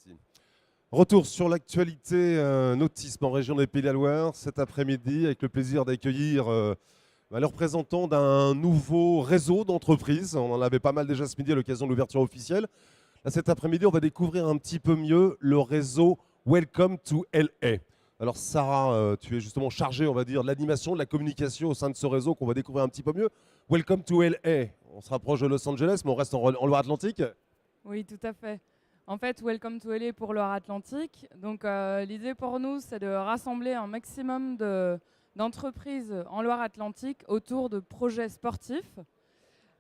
parti. Retour sur l'actualité nautisme en région des Pays de la Loire cet après-midi avec le plaisir d'accueillir le représentant d'un nouveau réseau d'entreprises. On en avait pas mal déjà ce midi à l'occasion de l'ouverture officielle. Là, cet après-midi, on va découvrir un petit peu mieux le réseau Welcome to LA. Alors Sarah, tu es justement chargée, on va dire, de l'animation, de la communication au sein de ce réseau qu'on va découvrir un petit peu mieux. Welcome to LA. On se rapproche de Los Angeles, mais on reste en Loire-Atlantique. Oui, tout à fait. En fait, Welcome to LA pour Loire-Atlantique. Donc, l'idée pour nous, c'est de rassembler un maximum d'entreprises en Loire-Atlantique autour de projets sportifs.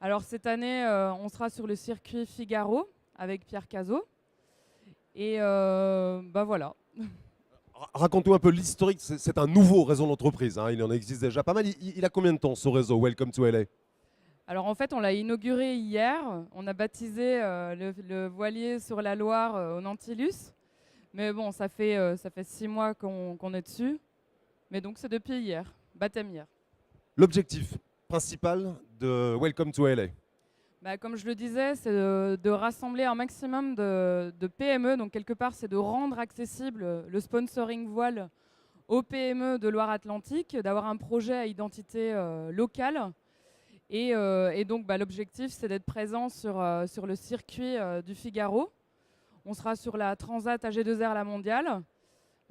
Alors, cette année, on sera sur le circuit Figaro avec Pierre Cazot. Et voilà. Raconte-nous un peu l'historique. C'est un nouveau réseau d'entreprise. Hein. Il en existe déjà pas mal. Il a combien de temps ce réseau Welcome to LA? Alors en fait, on l'a inauguré hier. On a baptisé le voilier sur la Loire au Nautilus. Mais bon, ça fait 6 mois qu'on est dessus. Mais donc c'est depuis hier, baptême hier. L'objectif principal de Welcome to LA? Comme je le disais, c'est de rassembler un maximum de PME. Donc quelque part, c'est de rendre accessible le sponsoring voile aux PME de Loire-Atlantique, d'avoir un projet à identité locale. Et donc l'objectif, c'est d'être présent sur le circuit du Figaro. On sera sur la Transat AG2R La Mondiale.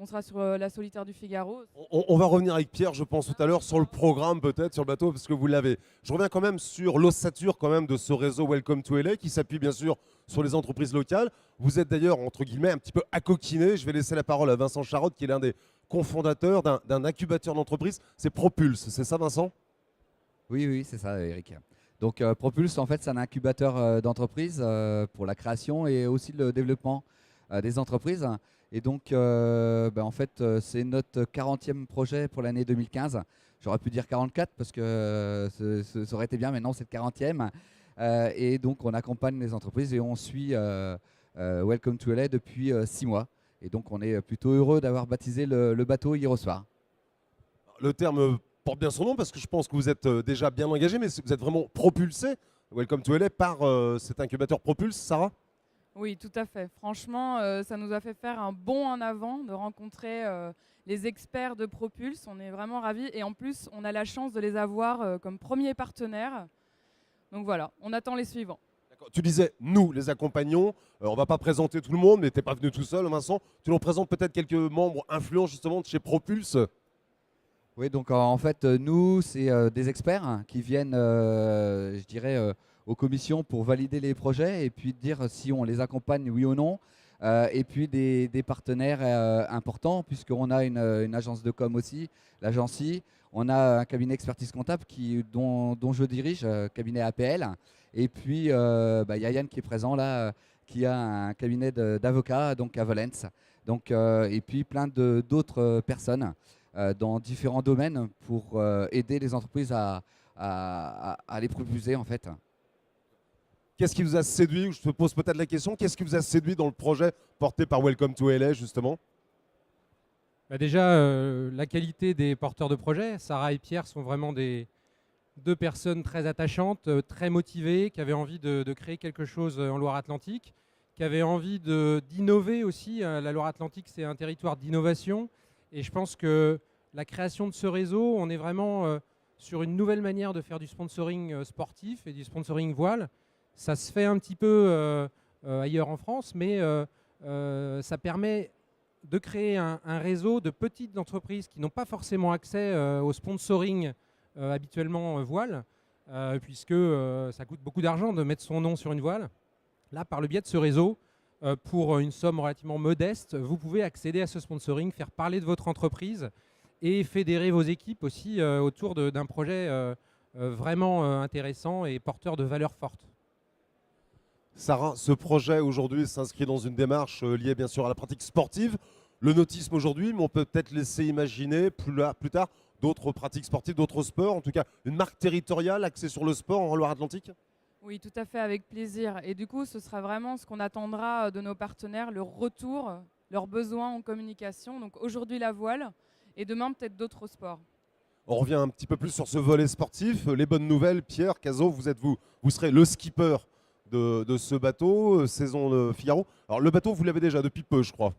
On sera sur la Solitaire du Figaro. On va revenir avec Pierre, je pense, tout à l'heure, sur le programme peut-être, sur le bateau, parce que vous l'avez. Je reviens quand même sur l'ossature quand même de ce réseau Welcome to LA, qui s'appuie bien sûr sur les entreprises locales. Vous êtes d'ailleurs, entre guillemets, un petit peu accoquiné. Je vais laisser la parole à Vincent Charotte, qui est l'un des cofondateurs d'un incubateur d'entreprise. C'est Propulse, c'est ça Vincent? Oui, c'est ça, Eric. Donc, Propulse, en fait, c'est un incubateur d'entreprise pour la création et aussi le développement des entreprises. Et donc, en fait, c'est notre 40e projet pour l'année 2015. J'aurais pu dire 44 parce que ça aurait été bien, mais non, c'est le 40e. Et donc, on accompagne les entreprises et on suit Welcome to LA depuis 6 mois. Et donc, on est plutôt heureux d'avoir baptisé le bateau hier au soir. Le terme porte bien son nom parce que je pense que vous êtes déjà bien engagé, mais vous êtes vraiment propulsé, Welcome to LA, par cet incubateur Propulse, Sarah? Oui, tout à fait. Franchement, ça nous a fait faire un bond en avant de rencontrer les experts de Propulse. On est vraiment ravis. Et en plus, on a la chance de les avoir comme premiers partenaires. Donc voilà, on attend les suivants. Tu disais, nous les accompagnons. On ne va pas présenter tout le monde, mais tu n'es pas venu tout seul, Vincent. Tu nous présentes peut-être quelques membres influents justement de chez Propulse. Oui, donc en fait, nous, c'est des experts qui viennent, je dirais, aux commissions pour valider les projets et puis dire si on les accompagne, oui ou non. Et puis des partenaires importants, puisqu'on a une agence de com aussi, l'Agency. On a un cabinet expertise comptable dont je dirige, cabinet APL. Et puis, il y a Yann qui est présent là, qui a un cabinet d'avocats, donc à Valence. Donc, et puis plein d'autres personnes dans différents domaines pour aider les entreprises à les propulser en fait. Qu'est-ce qui vous a séduit? Je te pose peut-être la question. Qu'est-ce qui vous a séduit dans le projet porté par Welcome to LA justement? Déjà, la qualité des porteurs de projets. Sarah et Pierre sont vraiment deux personnes très attachantes, très motivées, qui avaient envie de créer quelque chose en Loire-Atlantique, qui avaient envie d'innover aussi. La Loire-Atlantique, c'est un territoire d'innovation. Et je pense que la création de ce réseau, on est vraiment sur une nouvelle manière de faire du sponsoring sportif et du sponsoring voile. Ça se fait un petit peu ailleurs en France, mais ça permet de créer un réseau de petites entreprises qui n'ont pas forcément accès au sponsoring habituellement voile, puisque ça coûte beaucoup d'argent de mettre son nom sur une voile. Là, par le biais de ce réseau, pour une somme relativement modeste, vous pouvez accéder à ce sponsoring, faire parler de votre entreprise et fédérer vos équipes aussi autour d'un projet vraiment intéressant et porteur de valeurs fortes. Sarah, ce projet aujourd'hui s'inscrit dans une démarche liée bien sûr à la pratique sportive, le nautisme aujourd'hui, mais on peut peut-être laisser imaginer plus tard d'autres pratiques sportives, d'autres sports, en tout cas une marque territoriale axée sur le sport en Loire-Atlantique? Oui, tout à fait, avec plaisir. Et du coup, ce sera vraiment ce qu'on attendra de nos partenaires, leur retour, leurs besoins en communication. Donc aujourd'hui la voile et demain peut-être d'autres sports. On revient un petit peu plus sur ce volet sportif. Les bonnes nouvelles, Pierre Cazot, vous serez le skipper de ce bateau, saison de Figaro. Alors le bateau, vous l'avez déjà depuis peu, je crois.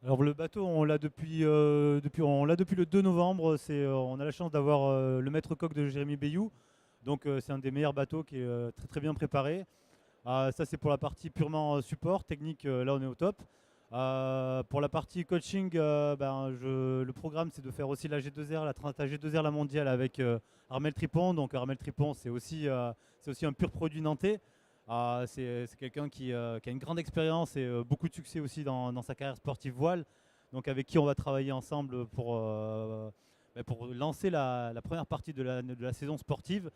Alors le bateau, on l'a depuis le 2 novembre. On a la chance d'avoir le maître coq de Jérémy Bayou. Donc c'est un des meilleurs bateaux qui est très très bien préparé. Ça c'est pour la partie purement support, technique, là on est au top. Pour la partie coaching, le programme c'est de faire aussi la G2R, la Transat G2R, la mondiale avec Armel Tripon. Donc Armel Tripon c'est aussi un pur produit nantais. C'est quelqu'un qui a une grande expérience et beaucoup de succès aussi dans sa carrière sportive voile. Donc avec qui on va travailler ensemble pour lancer la première partie de la saison sportive.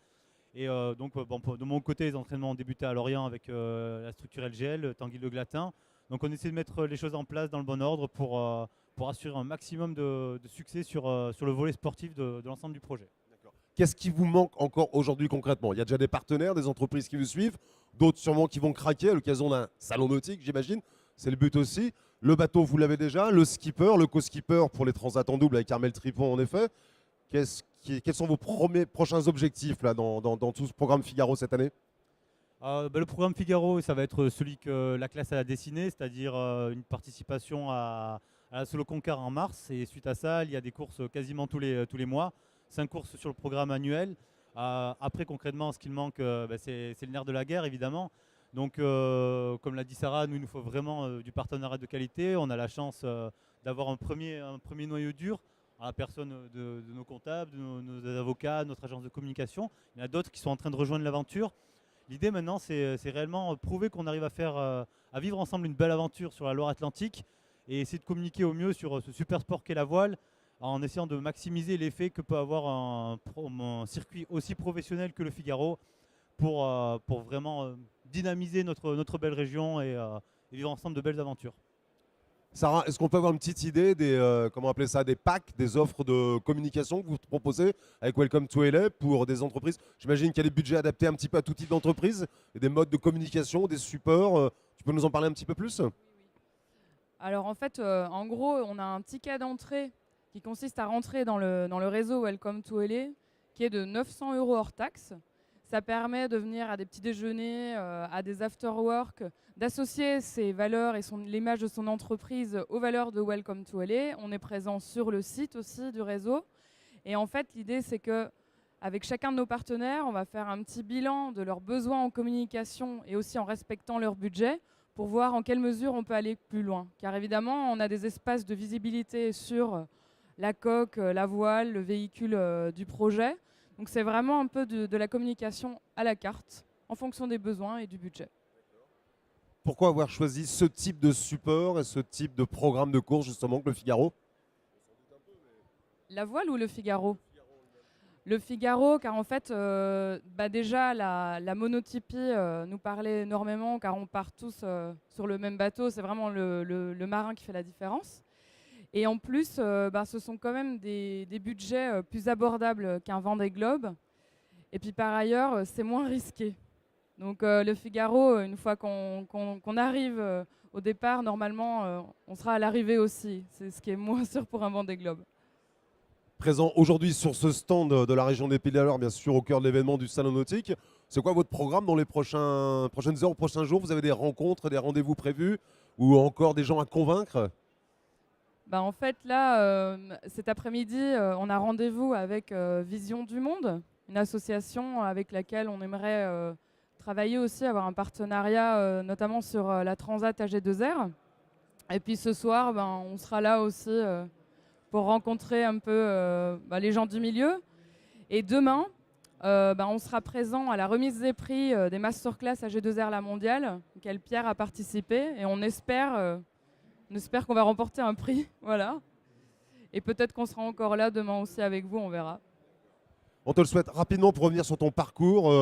Et de mon côté, les entraînements ont débuté à Lorient avec la structure LGL, Tanguy Le Glatin. Donc on essaie de mettre les choses en place dans le bon ordre pour assurer un maximum de succès sur le volet sportif de l'ensemble du projet. Qu'est-ce qui vous manque encore aujourd'hui concrètement? Il y a déjà des partenaires, des entreprises qui vous suivent, d'autres sûrement qui vont craquer à l'occasion d'un salon nautique, j'imagine. C'est le but aussi. Le bateau, vous l'avez déjà. Le skipper, le co-skipper pour les transats en double avec Armel Tripon, en effet. Quels sont vos prochains objectifs là, dans tout ce programme Figaro cette année? Le programme Figaro, ça va être celui que la classe a dessiné, c'est-à-dire une participation à la Solo Concar en mars. Et suite à ça, il y a des courses quasiment tous les mois. 5 courses sur le programme annuel. Après, concrètement, ce qu'il manque, c'est le nerf de la guerre, évidemment. Donc, comme l'a dit Sarah, il nous faut vraiment du partenariat de qualité. On a la chance d'avoir un premier noyau dur à la personne de nos comptables, de nos avocats, notre agence de communication. Il y en a d'autres qui sont en train de rejoindre l'aventure. L'idée maintenant, c'est réellement prouver qu'on arrive à vivre ensemble une belle aventure sur la Loire-Atlantique et essayer de communiquer au mieux sur ce super sport qu'est la voile, en essayant de maximiser l'effet que peut avoir un circuit aussi professionnel que le Figaro pour vraiment dynamiser notre belle région et vivre ensemble de belles aventures. Sarah, est-ce qu'on peut avoir une petite idée des, comment appeler ça, des packs, des offres de communication que vous proposez avec Welcome to LA pour des entreprises? J'imagine qu'il y a des budgets adaptés un petit peu à tout type d'entreprise, et des modes de communication, des supports. Tu peux nous en parler un petit peu plus? Alors en fait, en gros, on a un ticket d'entrée qui consiste à rentrer dans le réseau Welcome to LA, qui est de 900 € hors taxe. Ça permet de venir à des petits déjeuners, à des after-work, d'associer ses valeurs et l'image de son entreprise aux valeurs de Welcome to LA. On est présent sur le site aussi du réseau. Et en fait, l'idée, c'est qu'avec chacun de nos partenaires, on va faire un petit bilan de leurs besoins en communication et aussi en respectant leur budget pour voir en quelle mesure on peut aller plus loin. Car évidemment, on a des espaces de visibilité sur la coque, la voile, le véhicule du projet. Donc c'est vraiment un peu de la communication à la carte, en fonction des besoins et du budget. Pourquoi avoir choisi ce type de support et ce type de programme de course justement que le Figaro? La voile ou le Figaro? Le Figaro, car en fait, déjà la monotypie nous parlait énormément, car on part tous sur le même bateau, c'est vraiment le marin qui fait la différence. Et en plus, ce sont quand même des budgets plus abordables qu'un Vendée Globe. Et puis par ailleurs, c'est moins risqué. Donc le Figaro, une fois qu'on arrive au départ, normalement, on sera à l'arrivée aussi. C'est ce qui est moins sûr pour un Vendée Globe. Présent aujourd'hui sur ce stand de la région des Pays de la Loire, bien sûr, au cœur de l'événement du Salon Nautique. C'est quoi votre programme dans les prochaines heures, prochains jours? Vous avez des rencontres, des rendez-vous prévus ou encore des gens à convaincre? En fait, là, cet après-midi, on a rendez-vous avec Vision du Monde, une association avec laquelle on aimerait travailler aussi, avoir un partenariat, notamment sur la Transat AG2R. Et puis ce soir, on sera là aussi pour rencontrer un peu les gens du milieu. Et demain, on sera présent à la remise des prix des masterclass AG2R La Mondiale, auquel Pierre a participé. Et on espère qu'on va remporter un prix, voilà. Et peut-être qu'on sera encore là demain aussi avec vous, on verra. On te le souhaite. Rapidement, pour revenir sur ton parcours,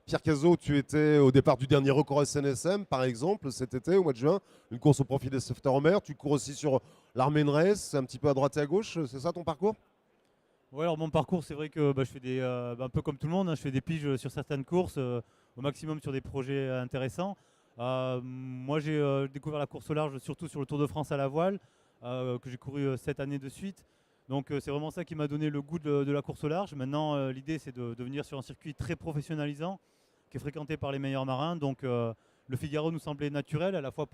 Pierre Cazot, tu étais au départ du dernier record SNSM, par exemple, cet été, au mois de juin, une course au profit des sauveteurs en mer. Tu cours aussi sur l'Armen Race, un petit peu à droite et à gauche, c'est ça ton parcours? Oui, alors mon parcours, c'est vrai que je fais un peu comme tout le monde, je fais des piges sur certaines courses, au maximum sur des projets intéressants. Moi, j'ai découvert la course au large surtout sur le Tour de France à la voile, que j'ai couru 7 années de suite. Donc c'est vraiment ça qui m'a donné le goût de la course au large. Maintenant, l'idée, c'est de venir sur un circuit très professionnalisant, qui est fréquenté par les meilleurs marins. Donc le Figaro nous semblait naturel, à la fois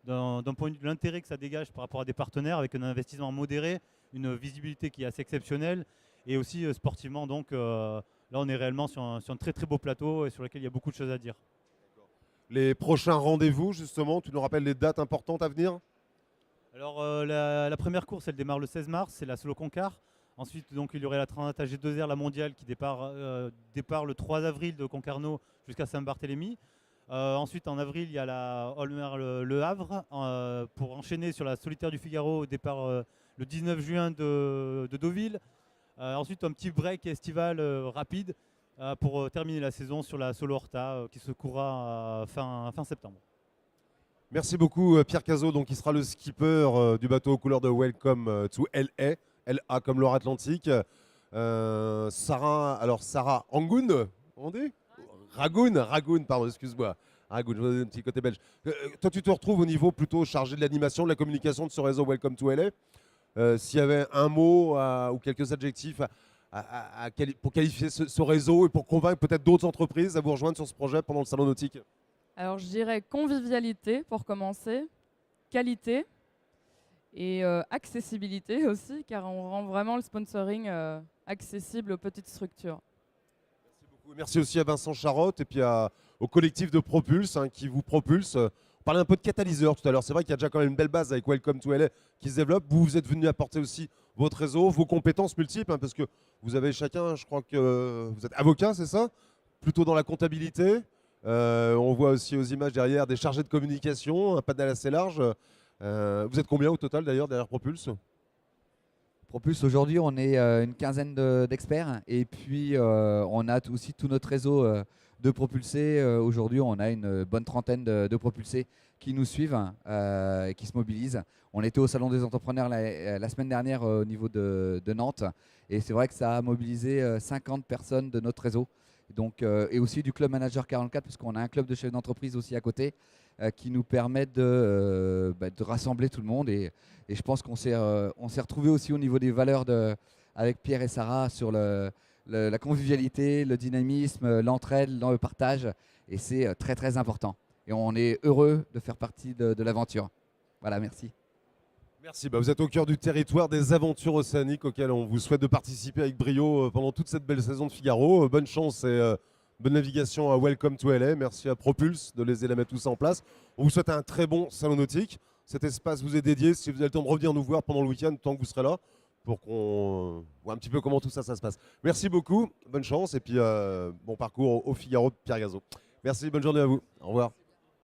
d'un point de vue de l'intérêt que ça dégage par rapport à des partenaires, avec un investissement modéré, une visibilité qui est assez exceptionnelle, et aussi sportivement. Donc là, on est réellement sur un très très beau plateau et sur lequel il y a beaucoup de choses à dire. Les prochains rendez-vous, justement, tu nous rappelles les dates importantes à venir? Alors la première course, elle démarre le 16 mars, c'est la Solo Concar. Ensuite, donc, il y aurait la Transat AG2R, la mondiale, qui départ le 3 avril de Concarneau jusqu'à Saint-Barthélemy. Ensuite, en avril, il y a la Holmer Le Havre pour enchaîner sur la Solitaire du Figaro au départ le 19 juin de Deauville. Ensuite, un petit break estival rapide pour terminer la saison sur la Solo Horta qui se courra fin septembre. Merci beaucoup Pierre Cazot, donc, qui sera le skipper du bateau aux couleurs de Welcome to LA, LA comme Loire-Atlantique. Sarah Angoun, on dit Ragoun, pardon, excuse-moi. Ragoun, je vous donne un petit côté belge. Toi, tu te retrouves au niveau plutôt chargé de l'animation, de la communication de ce réseau Welcome to LA. S'il y avait un mot ou quelques adjectifs pour qualifier ce réseau et pour convaincre peut-être d'autres entreprises à vous rejoindre sur ce projet pendant le salon nautique. Alors je dirais convivialité pour commencer, qualité et accessibilité aussi, car on rend vraiment le sponsoring accessible aux petites structures. Merci aussi à Vincent Charotte et puis au collectif de Propulse qui vous propulse. On parlait un peu de catalyseur tout à l'heure. C'est vrai qu'il y a déjà quand même une belle base avec Welcome to LA qui se développe. Vous êtes venu apporter aussi votre réseau, vos compétences multiples, parce que vous avez chacun, je crois que vous êtes avocat, c'est ça? Plutôt dans la comptabilité. On voit aussi aux images derrière des chargés de communication, un panel assez large. Vous êtes combien au total d'ailleurs derrière Propulse? Propulse, aujourd'hui, on est une quinzaine d'experts. Et puis, on a aussi tout notre réseau de propulsés. Aujourd'hui, on a une bonne trentaine de propulsés qui nous suivent et qui se mobilisent. On était au Salon des entrepreneurs la semaine dernière au niveau de Nantes. Et c'est vrai que ça a mobilisé 50 personnes de notre réseau. Donc, et aussi du Club Manager 44, puisqu'on a un club de chefs d'entreprise aussi à côté qui nous permet de rassembler tout le monde. Et je pense qu'on s'est retrouvés aussi au niveau des valeurs avec Pierre et Sarah sur la convivialité, le dynamisme, l'entraide, le partage. Et c'est très très important. Et on est heureux de faire partie de l'aventure. Voilà, merci. Merci, vous êtes au cœur du territoire des aventures océaniques auxquelles on vous souhaite de participer avec brio pendant toute cette belle saison de Figaro. Bonne chance et bonne navigation à Welcome to LA. Merci à Propulse de les aider à mettre tout ça en place. On vous souhaite un très bon salon nautique. Cet espace vous est dédié si vous avez le temps de revenir nous voir pendant le week-end, tant que vous serez là, pour qu'on voit un petit peu comment tout ça se passe. Merci beaucoup, bonne chance et puis bon parcours au Figaro de Pierre Cazot. Merci, bonne journée à vous. Au revoir.